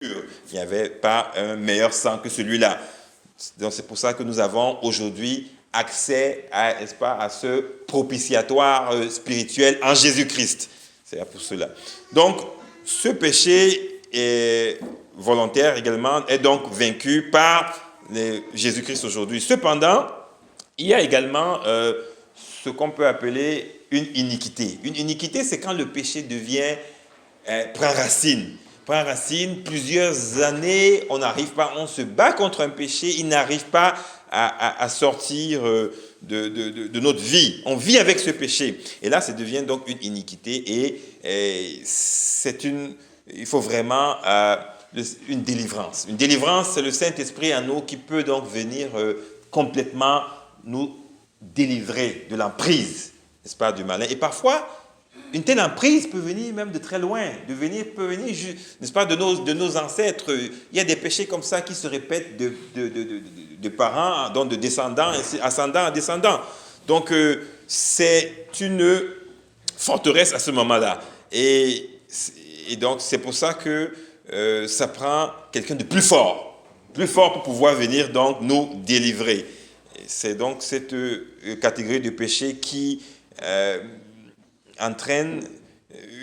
Il n'y avait pas un meilleur sang que celui-là. Donc c'est pour ça que nous avons aujourd'hui accès à, n'est-ce pas, à ce propitiatoire spirituel en Jésus-Christ. C'est pour cela. Donc, ce péché est volontaire également est donc vaincu par Jésus-Christ aujourd'hui. Cependant, il y a également ce qu'on peut appeler une iniquité. Une iniquité, c'est quand le péché prend racine. Prend racine, plusieurs années, on n'arrive pas, on se bat contre un péché, il n'arrive pas à sortir de notre vie. On vit avec ce péché. Et là, ça devient donc une iniquité et il faut vraiment une délivrance. Une délivrance, c'est le Saint-Esprit en nous qui peut donc venir complètement nous délivrer de l'emprise, n'est-ce pas, du malin. Et parfois, une telle emprise peut venir même de très loin, peut venir, n'est-ce pas, de nos ancêtres. Il y a des péchés comme ça qui se répètent de parents, donc de descendants, ascendant à descendant. Donc, c'est une forteresse à ce moment-là. Et donc, c'est pour ça que ça prend quelqu'un de plus fort pour pouvoir venir donc nous délivrer. C'est donc cette catégorie de péché qui entraîne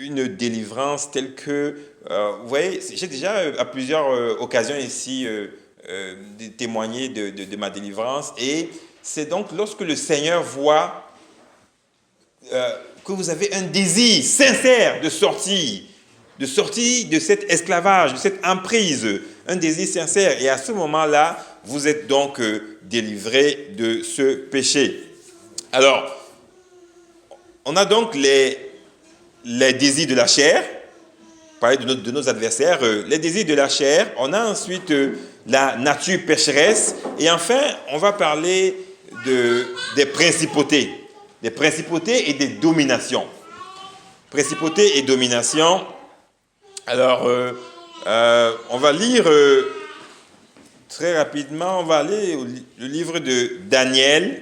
une délivrance telle que, vous voyez, j'ai déjà à plusieurs occasions ici témoigné de ma délivrance, et c'est donc lorsque le Seigneur voit que vous avez un désir sincère de sortir de cet esclavage, de cette emprise, un désir sincère, et à ce moment-là, vous êtes donc délivré de ce péché. Alors, on a donc les désirs de la chair, parler de nos adversaires, les désirs de la chair. On a ensuite la nature pécheresse. Et enfin, on va parler des principautés et des dominations. Principautés et dominations. Alors, on va lire très rapidement, on va aller le livre de Daniel.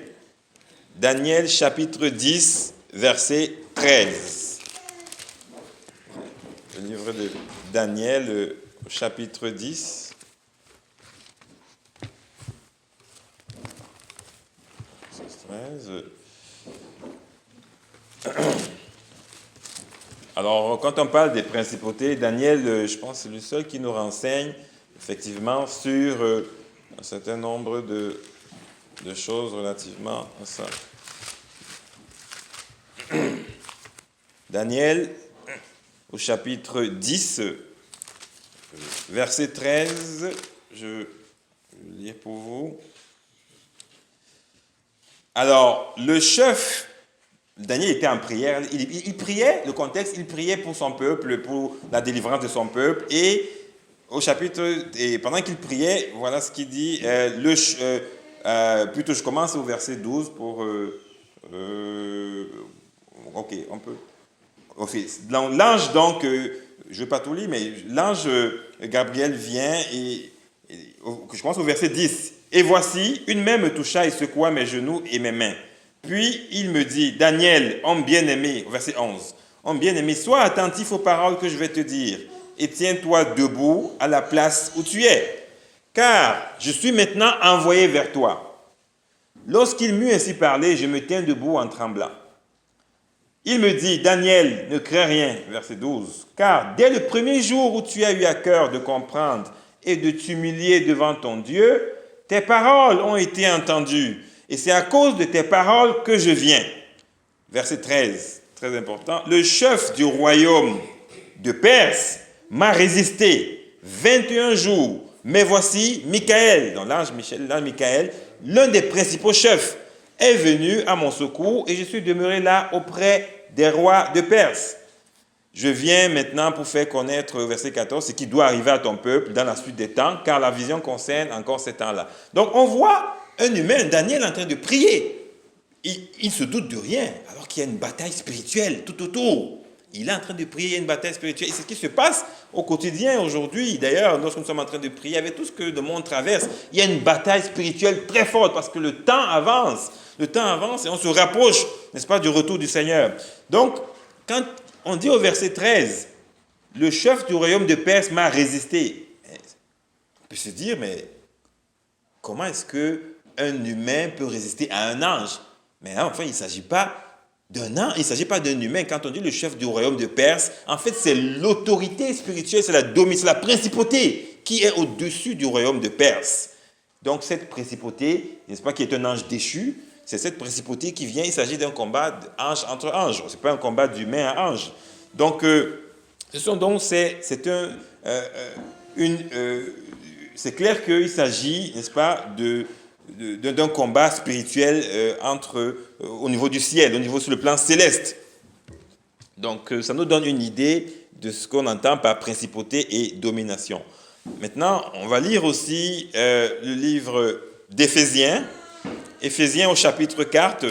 Daniel chapitre 10, verset 13. Le livre de Daniel, chapitre 10. Alors, quand on parle des principautés, Daniel, je pense que c'est le seul qui nous renseigne effectivement sur un certain nombre de choses relativement à ça. Daniel, au chapitre 10, verset 13, je vais lire pour vous. Alors, le chef, Daniel était en prière, il priait, le contexte, il priait pour son peuple, pour la délivrance de son peuple, et au chapitre, et pendant qu'il priait, voilà ce qu'il dit, plutôt je commence au verset 12 pour... ok, on peut... Okay. L'ange, donc, je ne vais pas tout lire, mais l'ange Gabriel vient et je commence au verset 10. Et voici, une main me toucha et secoua mes genoux et mes mains. Puis il me dit, Daniel, homme bien-aimé, verset 11, homme bien-aimé, sois attentif aux paroles que je vais te dire et tiens-toi debout à la place où tu es, car je suis maintenant envoyé vers toi. Lorsqu'il m'eut ainsi parlé, je me tiens debout en tremblant. Il me dit, Daniel, ne crains rien, verset 12, car dès le premier jour où tu as eu à cœur de comprendre et de t'humilier devant ton Dieu, tes paroles ont été entendues, et c'est à cause de tes paroles que je viens. Verset 13, très important, le chef du royaume de Perse m'a résisté 21 jours, mais voici Michael, donc l'ange Michael, l'un des principaux chefs, est venu à mon secours et je suis demeuré là auprès des rois de Perse. Je viens maintenant pour faire connaître, verset 14, ce qui doit arriver à ton peuple dans la suite des temps, car la vision concerne encore ces temps-là. Donc on voit un humain, Daniel, en train de prier. Il se doute de rien, alors qu'il y a une bataille spirituelle tout autour. Il est en train de prier, il y a une bataille spirituelle. Et c'est ce qui se passe au quotidien aujourd'hui. D'ailleurs, lorsque nous sommes en train de prier, avec tout ce que le monde traverse, il y a une bataille spirituelle très forte parce que le temps avance. Le temps avance et on se rapproche, n'est-ce pas, du retour du Seigneur. Donc, quand on dit au verset 13, le chef du royaume de Perse m'a résisté. On peut se dire, mais comment est-ce qu'un humain peut résister à un ange? Mais enfin, il ne s'agit pas d'un ange, il ne s'agit pas d'un humain. Quand on dit le chef du royaume de Perse, en fait, c'est l'autorité spirituelle, c'est la principauté qui est au-dessus du royaume de Perse. Donc, cette principauté, n'est-ce pas, qui est un ange déchu, c'est cette principauté qui vient, il s'agit d'un combat d'ange entre anges. Ce n'est pas un combat d'humain à ange. Donc, c'est clair qu'il s'agit, n'est-ce pas, d'un combat spirituel au niveau du ciel, au niveau sur le plan céleste. Donc, ça nous donne une idée de ce qu'on entend par principauté et domination. Maintenant, on va lire aussi le livre d'Éphésiens, Éphésiens au chapitre 4,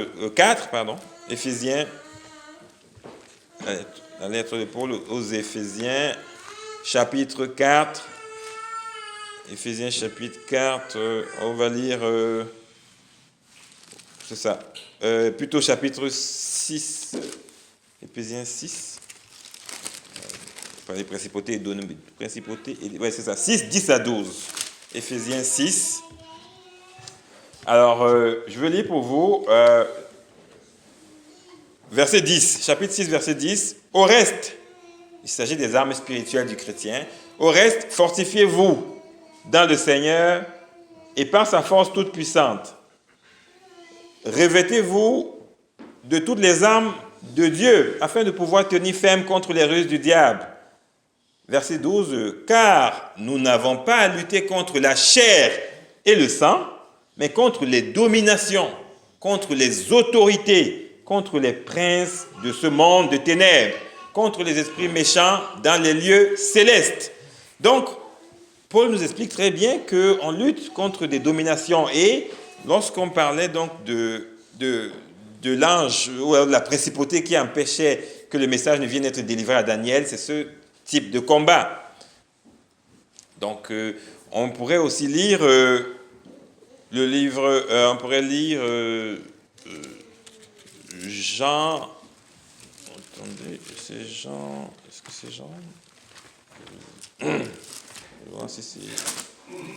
Éphésiens, la lettre de Paul aux Éphésiens, chapitre 4, Éphésiens chapitre 4, on va lire, c'est ça, plutôt chapitre 6, Éphésiens 6, les principautés et ouais, c'est ça, 6, 10 à 12, Éphésiens 6. Alors, je vais lire pour vous, verset 10, chapitre 6, verset 10. Au reste, il s'agit des armes spirituelles du chrétien. Au reste, fortifiez-vous dans le Seigneur et par sa force toute puissante. Revêtez-vous de toutes les armes de Dieu afin de pouvoir tenir ferme contre les ruses du diable. Verset 12. Car nous n'avons pas à lutter contre la chair et le sang, mais contre les dominations, contre les autorités, contre les princes de ce monde de ténèbres, contre les esprits méchants dans les lieux célestes. Donc, Paul nous explique très bien qu'on lutte contre des dominations. Et lorsqu'on parlait donc de l'ange ou de la principauté qui empêchait que le message ne vienne être délivré à Daniel, c'est ce type de combat. Donc, on pourrait aussi lire le livre, on pourrait lire Jean. Attendez, c'est Jean. Est-ce que c'est Jean?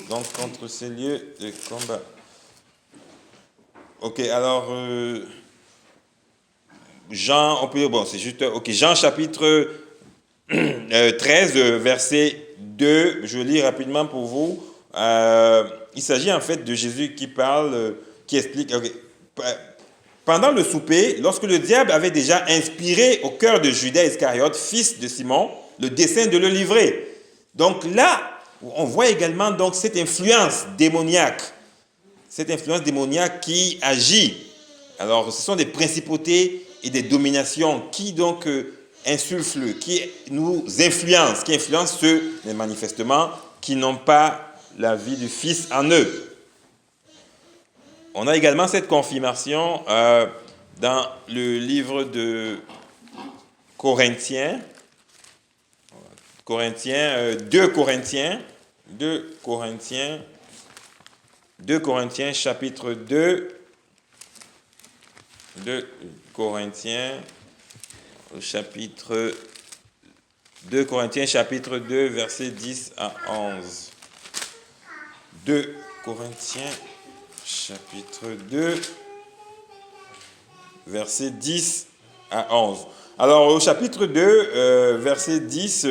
Donc, contre ces lieux de combat. Ok, alors, Jean, on peut dire, bon, c'est juste, ok, Jean chapitre 13, verset 2, je lis rapidement pour vous. Il s'agit en fait de Jésus qui parle, qui explique, okay. Pendant le souper, lorsque le diable avait déjà inspiré au cœur de Judas Iscariote, fils de Simon, le dessein de le livrer. Donc là, on voit également donc cette influence démoniaque qui agit. Alors, ce sont des principautés et des dominations qui donc insufflent, qui nous influencent, qui influencent ceux, mais manifestement, qui n'ont pas la vie du Fils en eux. On a également cette confirmation dans le livre de Corinthiens, 2 Corinthiens, chapitre 2, 2 Corinthiens, chapitre 2, versets 10 à 11. 2 Corinthiens, chapitre 2, versets 10 à 11. Alors, au chapitre 2, verset 10,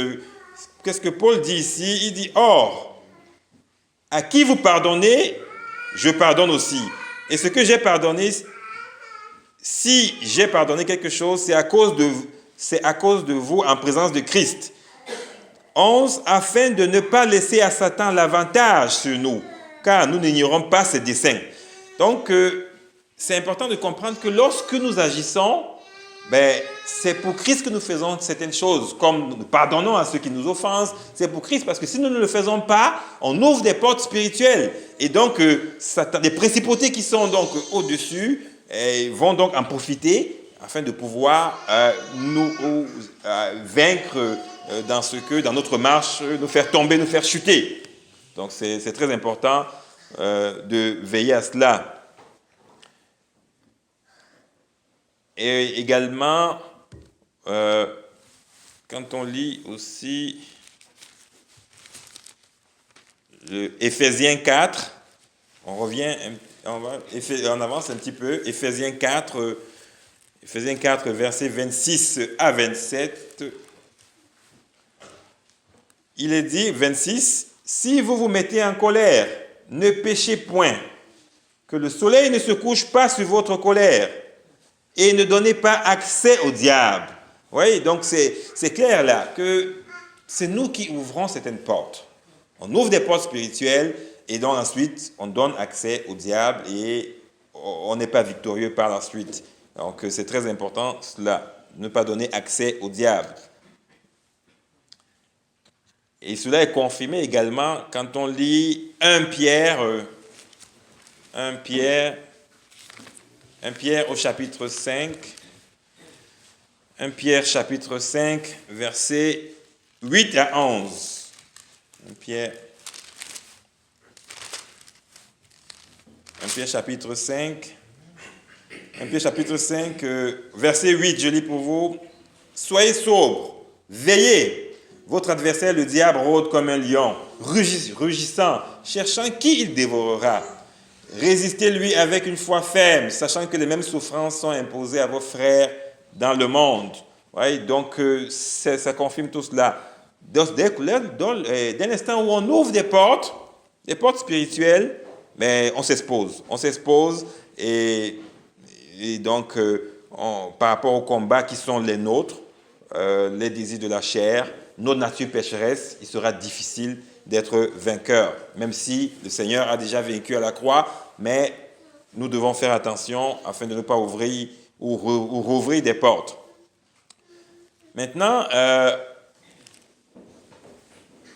qu'est-ce que Paul dit ici? Il dit, « Or, à qui vous pardonnez, je pardonne aussi. Et ce que j'ai pardonné, si j'ai pardonné quelque chose, c'est à cause de vous en présence de Christ. 11, afin de ne pas laisser à Satan l'avantage sur nous, car nous n'ignorons pas ses desseins. » Donc, c'est important de comprendre que lorsque nous agissons, c'est pour Christ que nous faisons certaines choses, comme nous pardonnons à ceux qui nous offensent, c'est pour Christ, parce que si nous ne le faisons pas, on ouvre des portes spirituelles. Et donc, les principautés qui sont donc au-dessus vont donc en profiter afin de pouvoir nous vaincre dans notre marche, nous faire tomber, nous faire chuter. Donc, c'est très important de veiller à cela. Et également, quand on lit aussi, Éphésiens 4. On revient, on avance un petit peu. Éphésiens 4, versets 26 à 27. Il est dit, 26, « Si vous vous mettez en colère, ne péchez point, que le soleil ne se couche pas sur votre colère, et ne donnez pas accès au diable. » Oui, donc c'est clair là que c'est nous qui ouvrons certaines portes. On ouvre des portes spirituelles et donc ensuite on donne accès au diable et on n'est pas victorieux par la suite. Donc c'est très important cela, ne pas donner accès au diable. Et cela est confirmé également quand on lit 1 Pierre au chapitre 5. 1 Pierre chapitre 5, versets 8 à 11. 1 Pierre chapitre 5. 1 Pierre chapitre 5, verset 8, je lis pour vous. « Soyez sobres, veillez. Votre adversaire, le diable, rôde comme un lion, rugissant, cherchant qui il dévorera. Résistez-lui avec une foi ferme, sachant que les mêmes souffrances sont imposées à vos frères dans le monde. » Ouais, donc, ça confirme tout cela. Dès l'instant où on ouvre des portes spirituelles, mais on s'expose et donc, par rapport aux combats qui sont les nôtres, les désirs de la chair, notre nature pécheresse, il sera difficile d'être vainqueur, même si le Seigneur a déjà vaincu à la croix, mais nous devons faire attention afin de ne pas ouvrir ou rouvrir des portes. Maintenant,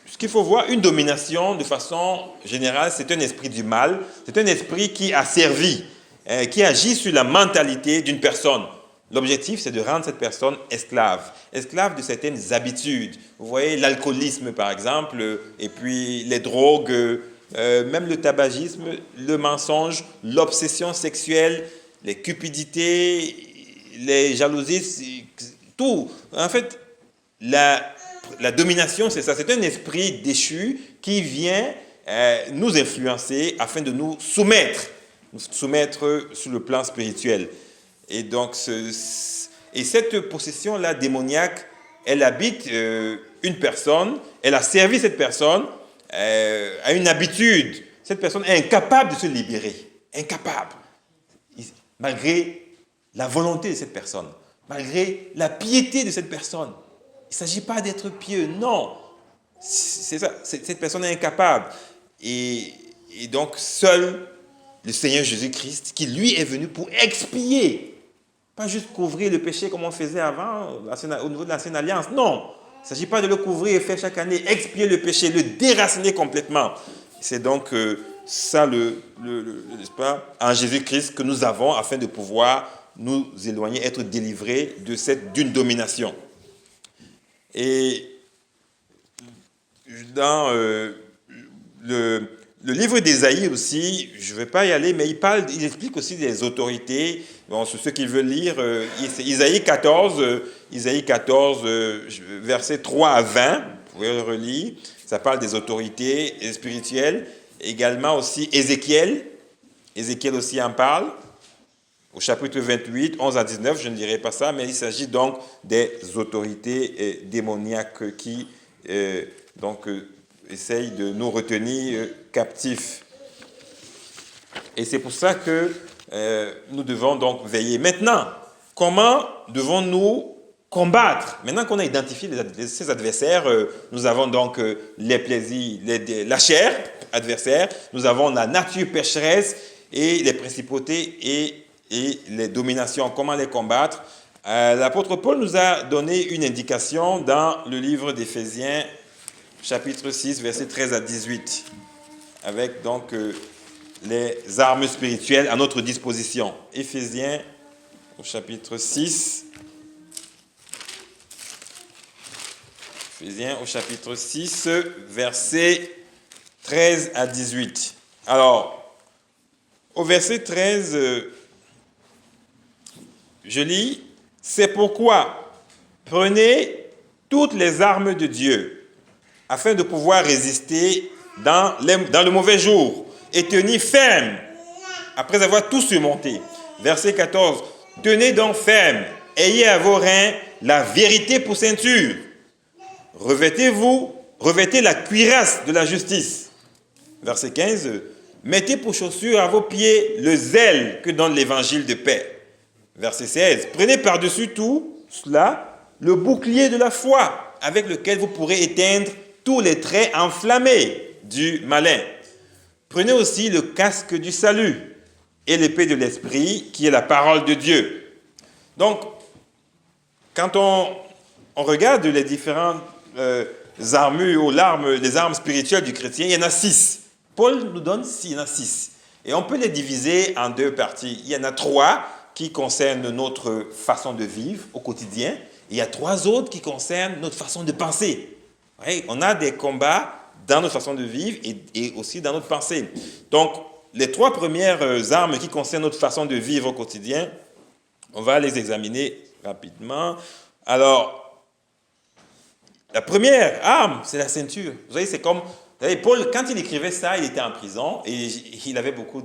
ce qu'il faut voir, une domination de façon générale, c'est un esprit du mal, c'est un esprit qui a servi, qui agit sur la mentalité d'une personne. L'objectif, c'est de rendre cette personne esclave de certaines habitudes. Vous voyez, l'alcoolisme, par exemple, et puis les drogues, même le tabagisme, le mensonge, l'obsession sexuelle, les cupidités, les jalousies, tout. En fait, la domination, c'est ça. C'est un esprit déchu qui vient nous influencer afin de nous soumettre sur le plan spirituel. Et donc, cette possession-là démoniaque, elle habite une personne, elle a servi cette personne à une habitude. Cette personne est incapable de se libérer. Incapable. Malgré la volonté de cette personne, malgré la piété de cette personne. Il ne s'agit pas d'être pieux, non. C'est ça, cette personne est incapable. Et donc, seul le Seigneur Jésus-Christ, qui lui est venu pour expier, pas juste couvrir le péché comme on faisait avant, au niveau de l'ancienne alliance. Non, il ne s'agit pas de le couvrir et faire chaque année, expier le péché, le déraciner complètement. C'est donc ça, n'est-ce pas, en Jésus-Christ que nous avons afin de pouvoir nous éloigner, être délivrés d'une domination. Et dans le livre d'Ésaïe aussi, je ne vais pas y aller, mais il explique aussi des autorités. Bon, ceux qui veulent lire, Isaïe 14, versets 3 à 20, vous pouvez le relire. Ça parle des autorités spirituelles. Également aussi Ézéchiel aussi en parle. Au chapitre 28, 11 à 19, je ne dirai pas ça, mais il s'agit donc des autorités démoniaques qui essayent de nous retenir captifs. Et c'est pour ça que nous devons donc veiller. Maintenant, comment devons-nous combattre? Maintenant qu'on a identifié ces adversaires, nous avons donc les plaisirs, la chair adversaire, nous avons la nature pécheresse et les principautés et les dominations. Comment les combattre? L'apôtre Paul nous a donné une indication dans le livre d'Éphésiens, chapitre 6, versets 13 à 18, avec donc les armes spirituelles à notre disposition. Éphésiens, au chapitre 6. Éphésiens, au chapitre 6, versets 13 à 18. Alors, au verset 13, je lis, « C'est pourquoi prenez toutes les armes de Dieu, afin de pouvoir résister dans le mauvais jour et tenir ferme après avoir tout surmonté. Verset 14. Tenez donc ferme, ayez à vos reins la vérité pour ceinture. Revêtez la cuirasse de la justice. Verset 15. Mettez pour chaussure à vos pieds le zèle que donne l'évangile de paix. Verset 16. Prenez par-dessus tout cela le bouclier de la foi avec lequel vous pourrez éteindre tous les traits enflammés du malin. Prenez aussi le casque du salut et l'épée de l'esprit qui est la parole de Dieu. Donc, quand on regarde les différentes armures ou les armes spirituelles du chrétien, il y en a 6. Paul nous donne il y en a 6. Et on peut les diviser en 2 parties. Il y en a 3 qui concernent notre façon de vivre au quotidien. Et il y a 3 autres qui concernent notre façon de penser. Oui, on a des combats dans notre façon de vivre et aussi dans notre pensée. Donc, les 3 premières armes qui concernent notre façon de vivre au quotidien, on va les examiner rapidement. Alors, la première arme, c'est la ceinture. Vous voyez, c'est comme... Vous savez, Paul, quand il écrivait ça, il était en prison et il avait beaucoup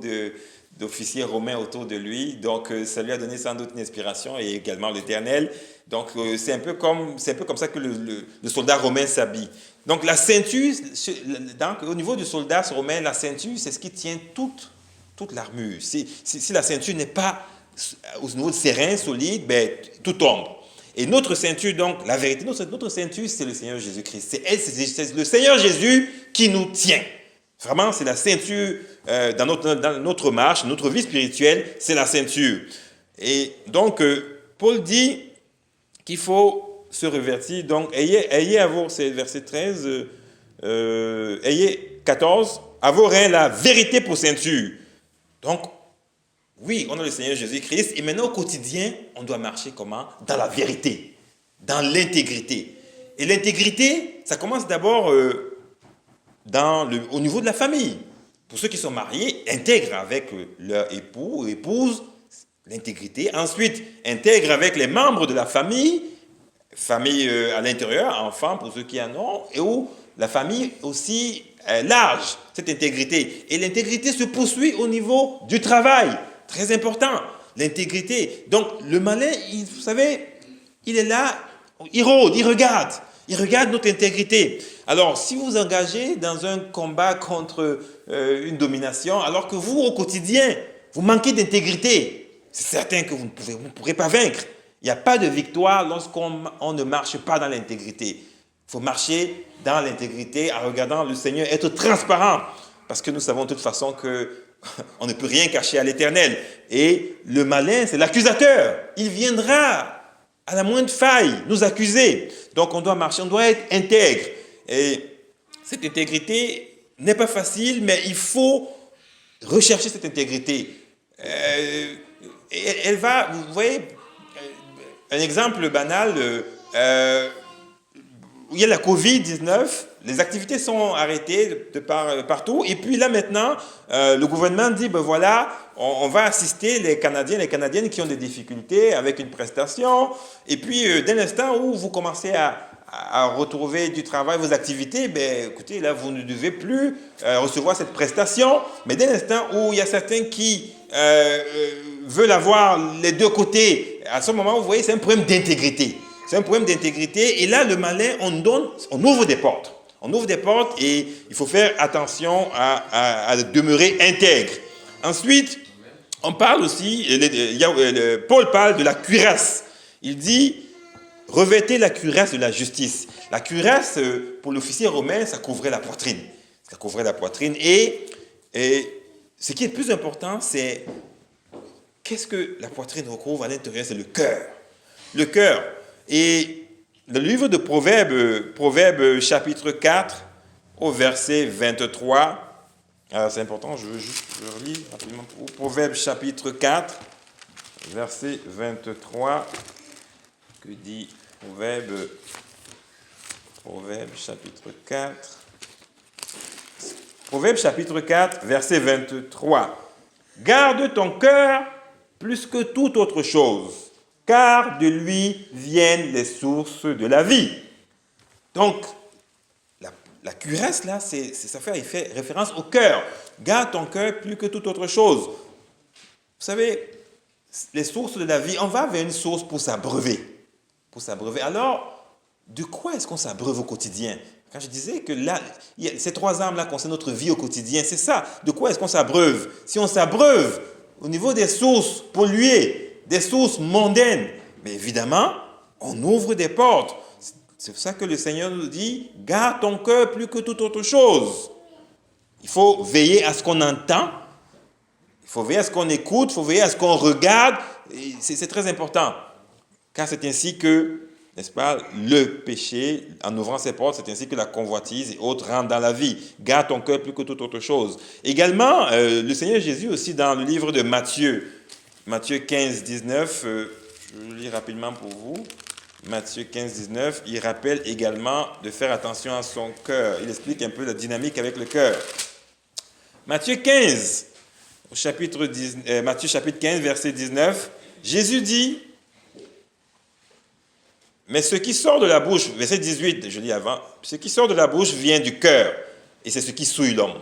d'officiers romains autour de lui. Donc, ça lui a donné sans doute une inspiration et également l'Éternel. Donc, c'est un peu comme ça que le soldat romain s'habille. Donc, la ceinture, au niveau du soldat romain, la ceinture, c'est ce qui tient toute l'armure. Si la ceinture n'est pas au niveau de ses reins solides, ben, tout tombe. Et notre ceinture, donc, la vérité, notre ceinture, c'est le Seigneur Jésus-Christ. C'est le Seigneur Jésus qui nous tient. Vraiment, c'est la ceinture dans notre marche, notre vie spirituelle, c'est la ceinture. Et donc, Paul dit qu'il faut se revêtir. Donc, ayez à vos, c'est verset 13, ayez 14, à vos reins la vérité pour ceinture. Donc, oui, on a le Seigneur Jésus-Christ et maintenant au quotidien, on doit marcher comment? Dans la vérité, dans l'intégrité. Et l'intégrité, ça commence d'abord au niveau de la famille. Pour ceux qui sont mariés, intègrent avec leur époux ou épouse l'intégrité. Ensuite, intègrent avec les membres de la famille à l'intérieur, enfants pour ceux qui en ont, et où la famille aussi large, cette intégrité. Et l'intégrité se poursuit au niveau du travail. Très important, l'intégrité. Donc, le malin, vous savez, il est là, il rôde, il regarde notre intégrité. Alors, si vous vous engagez dans un combat contre une domination, alors que vous, au quotidien, vous manquez d'intégrité, c'est certain que vous ne pourrez pas vaincre. Il n'y a pas de victoire lorsqu'on ne marche pas dans l'intégrité. Il faut marcher dans l'intégrité en regardant le Seigneur, être transparent, parce que nous savons de toute façon que on ne peut rien cacher à l'Éternel. Et le malin, c'est l'accusateur. Il viendra à la moindre faille nous accuser. Donc on doit marcher, on doit être intègre. Et cette intégrité n'est pas facile, mais il faut rechercher cette intégrité. Elle va, vous voyez, un exemple banal, où il y a la Covid-19, les activités sont arrêtées partout. Et puis là maintenant, le gouvernement dit, ben voilà, on va assister les Canadiens, les Canadiennes qui ont des difficultés avec une prestation. Et puis, dès l'instant où vous commencez à retrouver du travail, vos activités, ben écoutez, là, vous ne devez plus recevoir cette prestation. Mais dès l'instant où il y a certains qui veulent avoir les deux côtés, à ce moment, vous voyez, c'est un problème d'intégrité. C'est un problème d'intégrité. Et là, le malin, on ouvre des portes. On ouvre des portes et il faut faire attention à demeurer intègre. Ensuite, on parle aussi, Paul parle de la cuirasse. Il dit, revêtez la cuirasse de la justice. La cuirasse, pour l'officier romain, ça couvrait la poitrine. Ça couvrait la poitrine. Et ce qui est le plus important, c'est qu'est-ce que la poitrine recouvre à l'intérieur? C'est le cœur. Le cœur. Et le livre de Proverbes chapitre 4, au verset 23, c'est important, je relis rapidement. Proverbes chapitre 4, verset 23, que dit Proverbes chapitre 4. Proverbes chapitre 4, verset 23. Garde ton cœur plus que toute autre chose, car de lui viennent les sources de la vie. Donc, la cuirasse, là, ça fait référence au cœur. Garde ton cœur plus que toute autre chose. Vous savez, les sources de la vie, on va vers une source pour s'abreuver. Pour s'abreuver. Alors, de quoi est-ce qu'on s'abreuve au quotidien? Quand je disais que là, ces trois armes-là concernent notre vie au quotidien, c'est ça. De quoi est-ce qu'on s'abreuve? Si on s'abreuve au niveau des sources polluées, des sources mondaines, mais évidemment, on ouvre des portes. C'est pour ça que le Seigneur nous dit, garde ton cœur plus que toute autre chose. Il faut veiller à ce qu'on entend, il faut veiller à ce qu'on écoute, il faut veiller à ce qu'on regarde. C'est très important, car c'est ainsi que, n'est-ce pas, le péché, en ouvrant ses portes, c'est ainsi que la convoitise et autres rentrent dans la vie. Garde ton cœur plus que toute autre chose. Également, le Seigneur Jésus aussi dans le livre de Matthieu, Matthieu 15, 19, je le lis rapidement pour vous. Matthieu 15, 19, il rappelle également de faire attention à son cœur. Il explique un peu la dynamique avec le cœur. Matthieu 15, Matthieu chapitre 15, verset 19, Jésus dit, mais ce qui sort de la bouche, verset 18, je lis avant, ce qui sort de la bouche vient du cœur, et c'est ce qui souille l'homme.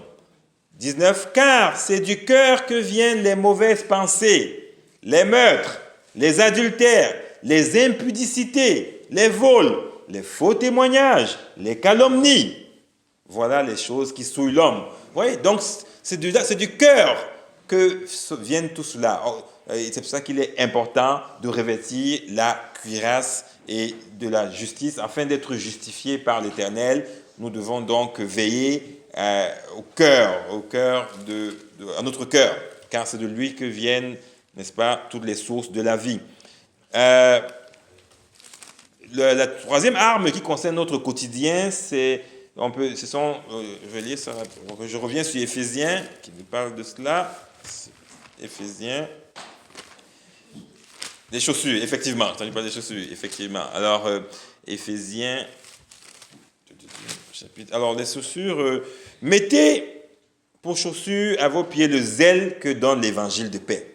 19, car c'est du cœur que viennent les mauvaises pensées, les meurtres, les adultères, les impudicités, les vols, les faux témoignages, les calomnies. Voilà les choses qui souillent l'homme. Vous voyez, donc c'est du cœur que viennent tout cela. C'est pour ça qu'il est important de revêtir la cuirasse et de la justice afin d'être justifié par l'Éternel. Nous devons donc veiller au cœur, à notre cœur, car c'est de lui que viennent, n'est-ce pas, toutes les sources de la vie. La troisième arme qui concerne notre quotidien, je reviens sur Éphésiens, qui nous parle de cela. Éphésiens. Des chaussures, effectivement. Je parle des chaussures, effectivement. Alors, Éphésiens, chapitre. Alors, les chaussures, mettez pour chaussures à vos pieds le zèle que donne l'évangile de paix.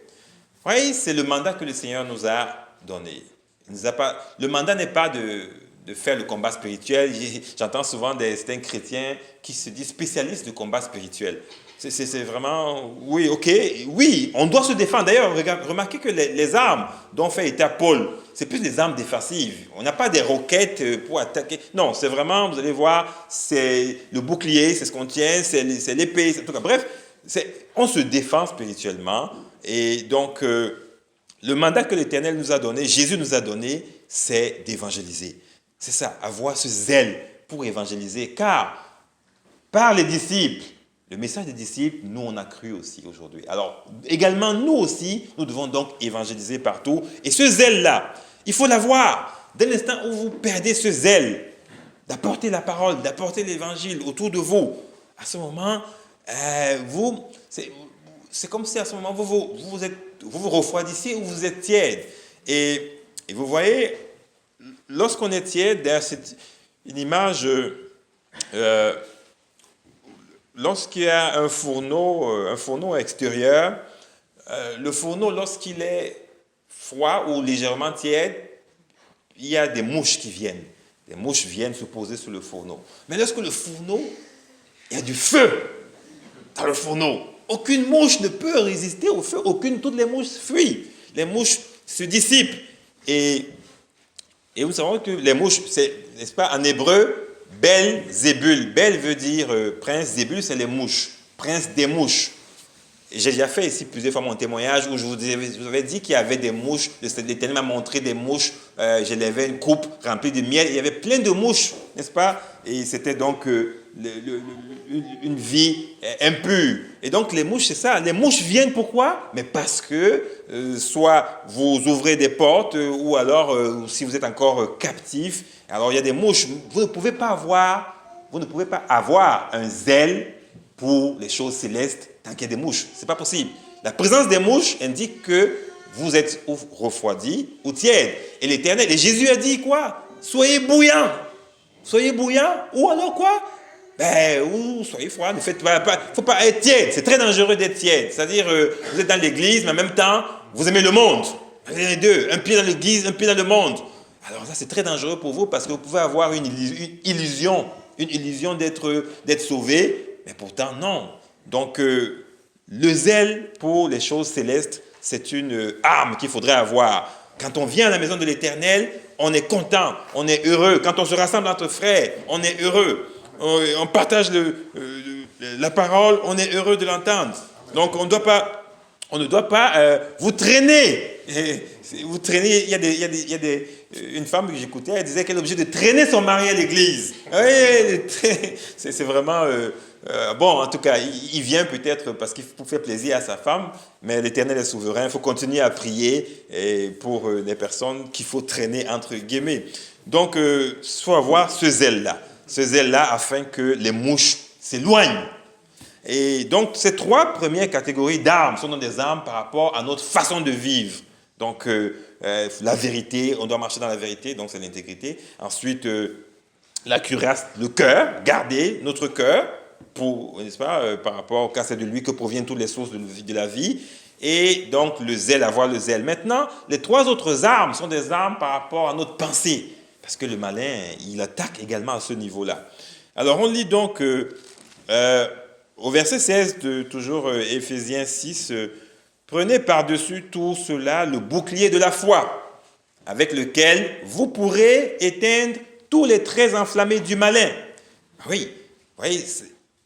Vous voyez, c'est le mandat que le Seigneur nous a donné. Le mandat n'est pas de faire le combat spirituel. J'entends souvent certains chrétiens qui se disent spécialistes du combat spirituel. C'est vraiment, oui, ok, oui, on doit se défendre. D'ailleurs, remarquez que les armes dont fait état Paul, c'est plus des armes défensives. On n'a pas des roquettes pour attaquer. Non, c'est vraiment, vous allez voir, c'est le bouclier, c'est ce qu'on tient, c'est l'épée, en tout cas. Bref, on se défend spirituellement. Et donc, le mandat que l'Éternel nous a donné, Jésus nous a donné, c'est d'évangéliser. C'est ça, avoir ce zèle pour évangéliser. Car, par les disciples, le message des disciples, nous, on a cru aussi aujourd'hui. Alors, également, nous aussi, nous devons donc évangéliser partout. Et ce zèle-là, il faut l'avoir. Dès l'instant où vous perdez ce zèle, d'apporter la parole, d'apporter l'évangile autour de vous, à ce moment, c'est comme si à ce moment, vous vous refroidissez ou vous êtes tiède. Et vous voyez, lorsqu'on est tiède, c'est une image... lorsqu'il y a un fourneau extérieur, le fourneau, lorsqu'il est froid ou légèrement tiède, il y a des mouches qui viennent. Les mouches viennent se poser sur le fourneau. Mais lorsque le fourneau, il y a du feu dans le fourneau, aucune mouche ne peut résister au feu, toutes les mouches fuient. Les mouches se dissipent. Et vous savez que les mouches, n'est-ce pas, en hébreu, Bel Zébul. Bel veut dire prince, Zébul c'est les mouches, prince des mouches. Et j'ai déjà fait ici plusieurs fois mon témoignage où je vous avais dit qu'il y avait des mouches, l'Éternel m'a montré des mouches, je levais une coupe remplie de miel, il y avait plein de mouches, n'est-ce pas? Et c'était donc une vie impure. Et donc les mouches, c'est ça, les mouches viennent pourquoi? Mais parce que soit vous ouvrez des portes ou alors si vous êtes encore captif, alors il y a des mouches, vous ne pouvez pas avoir un zèle pour les choses célestes tant qu'il y a des mouches. Ce n'est pas possible. La présence des mouches indique que vous êtes ou refroidi ou tiède. Et l'Éternel, et Jésus a dit quoi? Soyez bouillants. Soyez bouillants ou alors quoi? Ou soyez froid. Ne faites pas, faut pas être tiède. C'est très dangereux d'être tiède. C'est-à-dire, vous êtes dans l'église, mais en même temps, vous aimez le monde. Les deux, un pied dans l'église, un pied dans le monde. Alors ça, c'est très dangereux pour vous parce que vous pouvez avoir une illusion une illusion d'être sauvé, mais pourtant non. Donc, le zèle pour les choses célestes, c'est une arme qu'il faudrait avoir. Quand on vient à la maison de l'Éternel, on est content, on est heureux. Quand on se rassemble entre frères, on est heureux. On partage la parole, on est heureux de l'entendre. Donc, on ne doit pas vous traîner. Vous traînez, il y a une femme que j'écoutais, elle disait qu'elle est obligée de traîner son mari à l'église. Oui, c'est vraiment... bon, en tout cas, il vient peut-être parce qu'il faut faire plaisir à sa femme, mais l'Éternel est souverain. Il faut continuer à prier pour les personnes qu'il faut traîner, entre guillemets. Donc, il faut avoir ce zèle-là afin que les mouches s'éloignent. Et donc, ces trois premières catégories d'armes sont des armes par rapport à notre façon de vivre. Donc, la vérité, on doit marcher dans la vérité, donc c'est l'intégrité. Ensuite, la cuirasse, le cœur, garder notre cœur, n'est-ce pas, par rapport, car c'est de lui que proviennent toutes les sources de la vie. Et donc, le zèle, avoir le zèle. Maintenant, les trois autres armes sont des armes par rapport à notre pensée. Parce que le malin, il attaque également à ce niveau-là. Alors, on lit donc au verset 16 de toujours Éphésiens 6, prenez par-dessus tout cela le bouclier de la foi, avec lequel vous pourrez éteindre tous les traits enflammés du malin. Oui, vous voyez,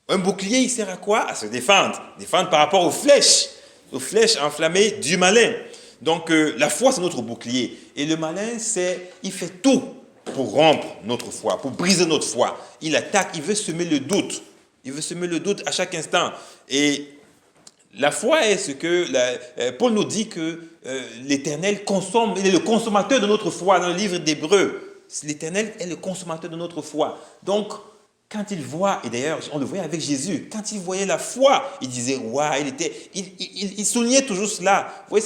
un bouclier, il sert à quoi? À se défendre. Défendre par rapport aux flèches enflammées du malin. Donc, la foi, c'est notre bouclier. Et le malin, il fait tout pour rompre notre foi, pour briser notre foi. Il attaque, il veut semer le doute. Il veut semer le doute à chaque instant. Et la foi est ce que Paul nous dit que l'Éternel consomme, il est le consommateur de notre foi dans le livre d'Hébreux. L'Éternel est le consommateur de notre foi. Donc, quand il voit, et d'ailleurs on le voyait avec Jésus, quand il voyait la foi, il disait, waouh, il soulignait toujours cela. Vous voyez,